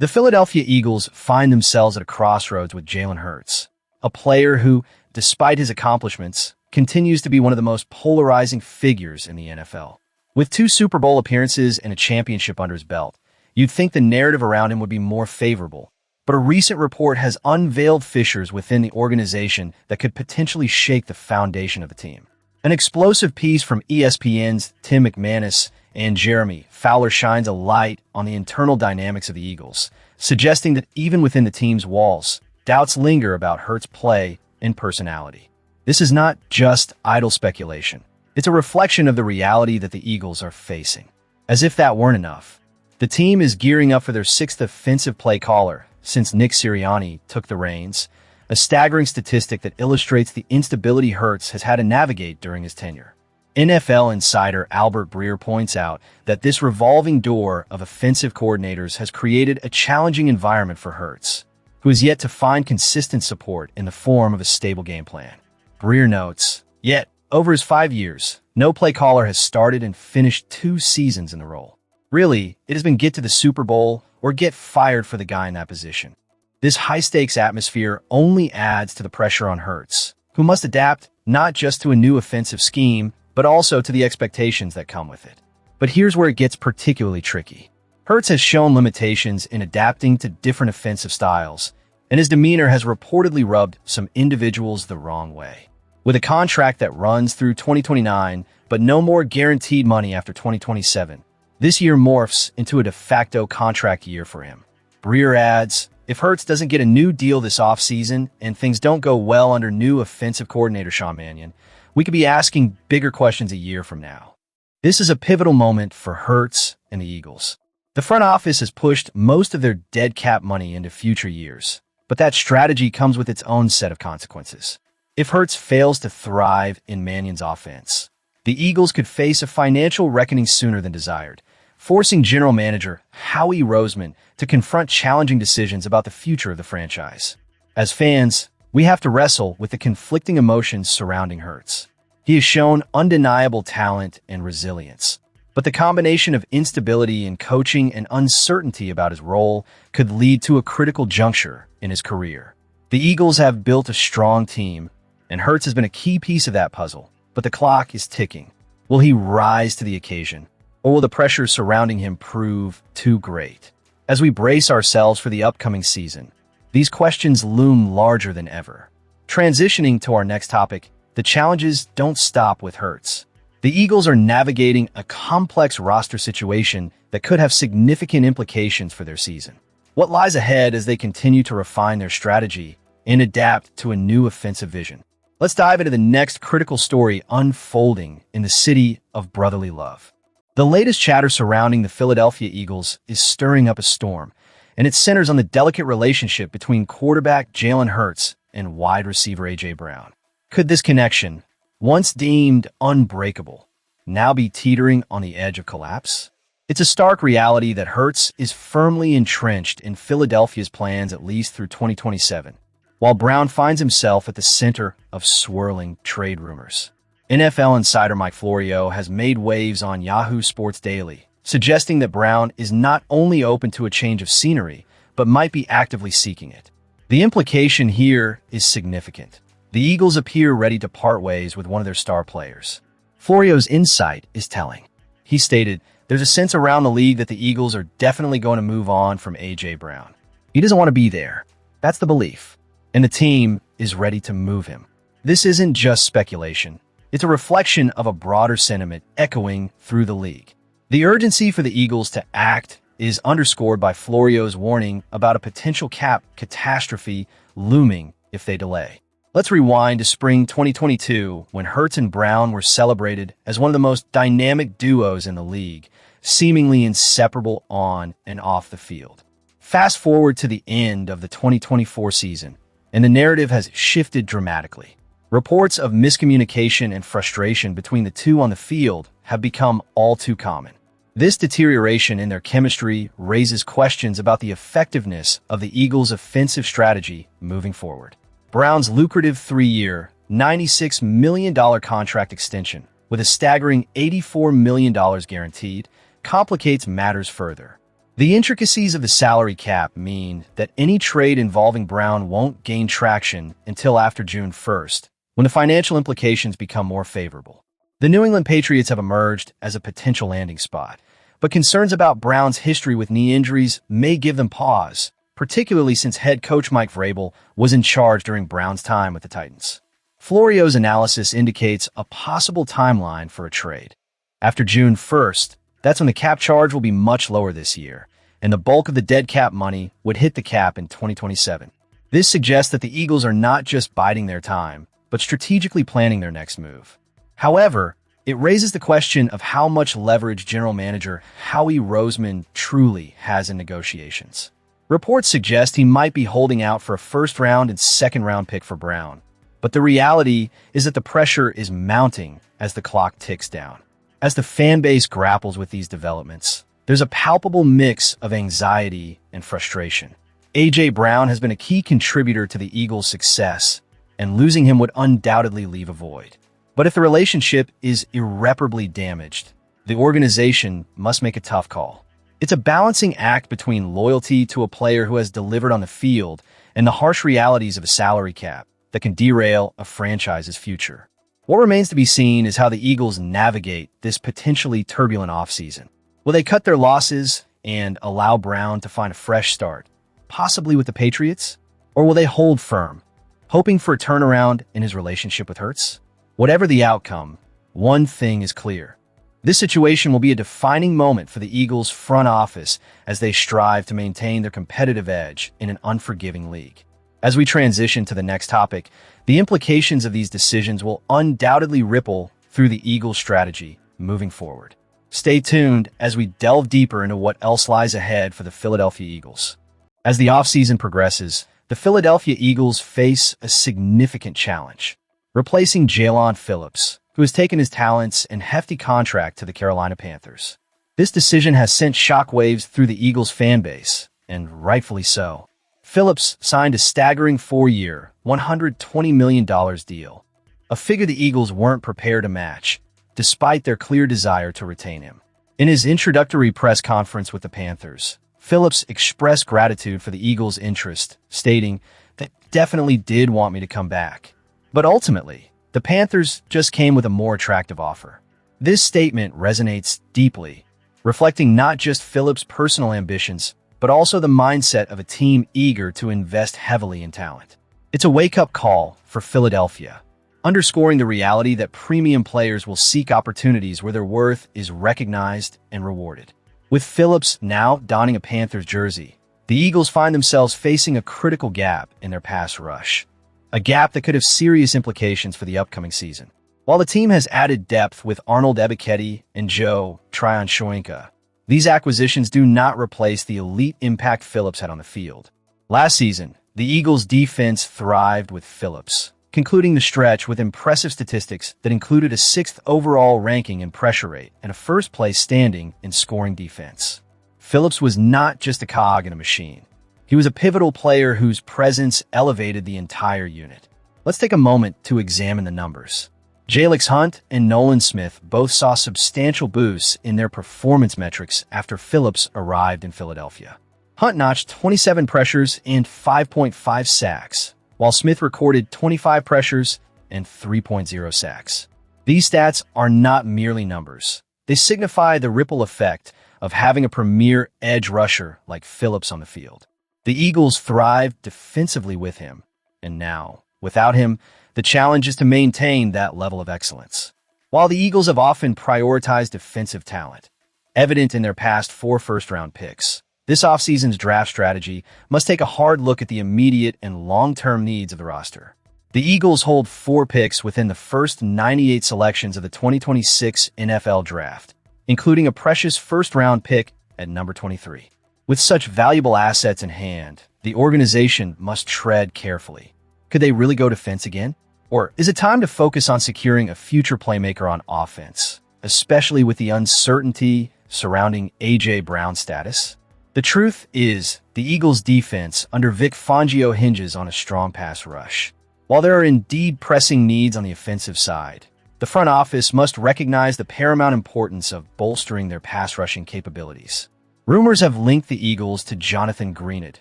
The Philadelphia Eagles find themselves at a crossroads with Jalen Hurts, a player who, despite his accomplishments, continues to be one of the most polarizing figures in the NFL. With 2 Super Bowl appearances and a championship under his belt, you'd think the narrative around him would be more favorable. But a recent report has unveiled fissures within the organization that could potentially shake the foundation of the team. An explosive piece from ESPN's Tim McManus and Jeremy Fowler shines a light on the internal dynamics of the Eagles, suggesting that even within the team's walls, doubts linger about Hurts' play and personality. This is not just idle speculation. It's a reflection of the reality that the Eagles are facing. As if that weren't enough, the team is gearing up for their 6th offensive play caller since Nick Sirianni took the reins, a staggering statistic that illustrates the instability Hurts has had to navigate during his tenure. NFL insider Albert Breer points out that this revolving door of offensive coordinators has created a challenging environment for Hurts, who has yet to find consistent support in the form of a stable game plan. Breer notes, yet, over his 5 years, no play caller has started and finished 2 seasons in the role. Really, it has been get to the Super Bowl or get fired for the guy in that position. This high-stakes atmosphere only adds to the pressure on Hurts, who must adapt not just to a new offensive scheme, but also to the expectations that come with it. But here's where it gets particularly tricky. Hurts has shown limitations in adapting to different offensive styles, and his demeanor has reportedly rubbed some individuals the wrong way. With a contract that runs through 2029, but no more guaranteed money after 2027, this year morphs into a de facto contract year for him. Breer adds, if Hurts doesn't get a new deal this offseason and things don't go well under new offensive coordinator Sean Mannion, we could be asking bigger questions a year from now. This is a pivotal moment for Hurts and the Eagles. The front office has pushed most of their dead cap money into future years, but that strategy comes with its own set of consequences. If Hurts fails to thrive in Mannion's offense, the Eagles could face a financial reckoning sooner than desired, forcing general manager Howie Roseman to confront challenging decisions about the future of the franchise. As fans, we have to wrestle with the conflicting emotions surrounding Hurts. He has shown undeniable talent and resilience, but the combination of instability in coaching and uncertainty about his role could lead to a critical juncture in his career. The Eagles have built a strong team, and Hurts has been a key piece of that puzzle, but the clock is ticking. Will he rise to the occasion, or will the pressure surrounding him prove too great? As we brace ourselves for the upcoming season, these questions loom larger than ever. Transitioning to our next topic, the challenges don't stop with Hurts. The Eagles are navigating a complex roster situation that could have significant implications for their season. What lies ahead as they continue to refine their strategy and adapt to a new offensive vision? Let's dive into the next critical story unfolding in the city of brotherly love. The latest chatter surrounding the Philadelphia Eagles is stirring up a storm, and it centers on the delicate relationship between quarterback Jalen Hurts and wide receiver A.J. Brown. Could this connection, once deemed unbreakable, now be teetering on the edge of collapse? It's a stark reality that Hurts is firmly entrenched in Philadelphia's plans at least through 2027, while Brown finds himself at the center of swirling trade rumors. NFL insider Mike Florio has made waves on Yahoo Sports Daily, suggesting that Brown is not only open to a change of scenery, but might be actively seeking it. The implication here is significant. The Eagles appear ready to part ways with one of their star players. Florio's insight is telling. He stated, there's a sense around the league that the Eagles are definitely going to move on from A.J. Brown. He doesn't want to be there. That's the belief. And the team is ready to move him. This isn't just speculation. It's a reflection of a broader sentiment echoing through the league. The urgency for the Eagles to act is underscored by Florio's warning about a potential cap catastrophe looming if they delay. Let's rewind to spring 2022 when Hurts and Brown were celebrated as one of the most dynamic duos in the league, seemingly inseparable on and off the field. Fast forward to the end of the 2024 season, and the narrative has shifted dramatically. Reports of miscommunication and frustration between the two on the field have become all too common. This deterioration in their chemistry raises questions about the effectiveness of the Eagles' offensive strategy moving forward. Brown's lucrative 3-year, $96 million contract extension, with a staggering $84 million guaranteed, complicates matters further. The intricacies of the salary cap mean that any trade involving Brown won't gain traction until after June 1st, when the financial implications become more favorable. The New England Patriots have emerged as a potential landing spot, but concerns about Brown's history with knee injuries may give them pause, particularly since head coach Mike Vrabel was in charge during Brown's time with the Titans. Florio's analysis indicates a possible timeline for a trade. After June 1st, that's when the cap charge will be much lower this year, and the bulk of the dead cap money would hit the cap in 2027. This suggests that the Eagles are not just biding their time, but strategically planning their next move. However, it raises the question of how much leverage general manager Howie Roseman truly has in negotiations. Reports suggest he might be holding out for a first-round and second-round pick for Brown, but the reality is that the pressure is mounting as the clock ticks down. As the fan base grapples with these developments, there's a palpable mix of anxiety and frustration. A.J. Brown has been a key contributor to the Eagles' success, and losing him would undoubtedly leave a void. But if the relationship is irreparably damaged, the organization must make a tough call. It's a balancing act between loyalty to a player who has delivered on the field and the harsh realities of a salary cap that can derail a franchise's future. What remains to be seen is how the Eagles navigate this potentially turbulent offseason. Will they cut their losses and allow Brown to find a fresh start, possibly with the Patriots? Or will they hold firm, hoping for a turnaround in his relationship with Hurts? Whatever the outcome, one thing is clear. This situation will be a defining moment for the Eagles' front office as they strive to maintain their competitive edge in an unforgiving league. As we transition to the next topic, the implications of these decisions will undoubtedly ripple through the Eagles' strategy moving forward. Stay tuned as we delve deeper into what else lies ahead for the Philadelphia Eagles. As the offseason progresses, the Philadelphia Eagles face a significant challenge: replacing Jalen Phillips, who has taken his talents and hefty contract to the Carolina Panthers. This decision has sent shockwaves through the Eagles fan base, and rightfully so. Phillips signed a staggering 4-year, $120 million deal, a figure the Eagles weren't prepared to match, despite their clear desire to retain him. In his introductory press conference with the Panthers, Phillips expressed gratitude for the Eagles' interest, stating, "They definitely did want me to come back. But ultimately, the Panthers just came with a more attractive offer." This statement resonates deeply, reflecting not just Phillips' personal ambitions, but also the mindset of a team eager to invest heavily in talent. It's a wake-up call for Philadelphia, underscoring the reality that premium players will seek opportunities where their worth is recognized and rewarded. With Phillips now donning a Panthers jersey, the Eagles find themselves facing a critical gap in their pass rush, a gap that could have serious implications for the upcoming season. While the team has added depth with Arnold Ebiketie and Joe Tryon-Shoyinka, these acquisitions do not replace the elite impact Phillips had on the field. Last season, the Eagles' defense thrived with Phillips, concluding the stretch with impressive statistics that included a 6th overall ranking in pressure rate and a first-place standing in scoring defense. Phillips was not just a cog in a machine. He was a pivotal player whose presence elevated the entire unit. Let's take a moment to examine the numbers. Jalen Hunt and Nolan Smith both saw substantial boosts in their performance metrics after Phillips arrived in Philadelphia. Hunt notched 27 pressures and 5.5 sacks, while Smith recorded 25 pressures and 3.0 sacks. These stats are not merely numbers. They signify the ripple effect of having a premier edge rusher like Phillips on the field. The Eagles thrived defensively with him, and now, without him, the challenge is to maintain that level of excellence. While the Eagles have often prioritized defensive talent, evident in their past 4 first-round picks, this offseason's draft strategy must take a hard look at the immediate and long-term needs of the roster. The Eagles hold 4 picks within the first 98 selections of the 2026 NFL Draft, including a precious first-round pick at number 23. With such valuable assets in hand, the organization must tread carefully. Could they really go defense again? Or is it time to focus on securing a future playmaker on offense, especially with the uncertainty surrounding A.J. Brown's status? The truth is, the Eagles' defense under Vic Fangio hinges on a strong pass rush. While there are indeed pressing needs on the offensive side, the front office must recognize the paramount importance of bolstering their pass rushing capabilities. Rumors have linked the Eagles to Jonathan Greenard,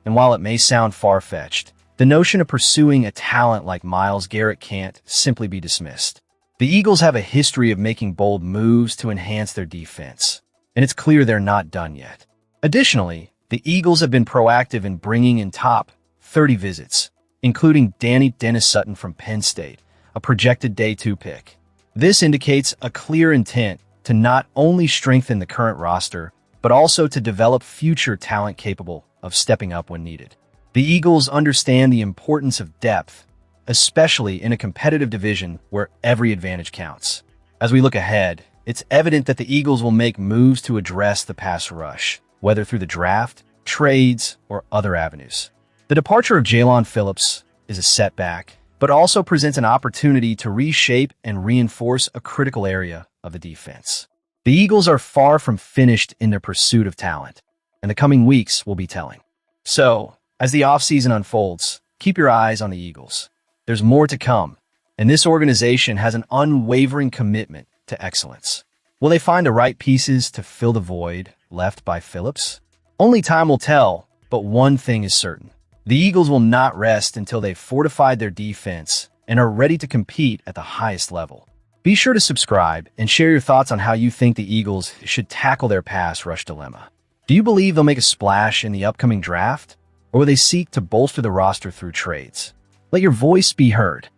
and while it may sound far-fetched, the notion of pursuing a talent like Myles Garrett can't simply be dismissed. The Eagles have a history of making bold moves to enhance their defense, and it's clear they're not done yet. Additionally, the Eagles have been proactive in bringing in top 30 visits, including Danny Dennis Sutton from Penn State, a projected Day 2 pick. This indicates a clear intent to not only strengthen the current roster, but also to develop future talent capable of stepping up when needed. The Eagles understand the importance of depth, especially in a competitive division where every advantage counts. As we look ahead, it's evident that the Eagles will make moves to address the pass rush, whether through the draft, trades, or other avenues. The departure of Jalen Phillips is a setback, but also presents an opportunity to reshape and reinforce a critical area of the defense. The Eagles are far from finished in their pursuit of talent, and the coming weeks will be telling. So, as the offseason unfolds, keep your eyes on the Eagles. There's more to come, and this organization has an unwavering commitment to excellence. Will they find the right pieces to fill the void left by Phillips? Only time will tell, but one thing is certain. The Eagles will not rest until they've fortified their defense and are ready to compete at the highest level. Be sure to subscribe and share your thoughts on how you think the Eagles should tackle their pass rush dilemma. Do you believe they'll make a splash in the upcoming draft, or will they seek to bolster the roster through trades? Let your voice be heard.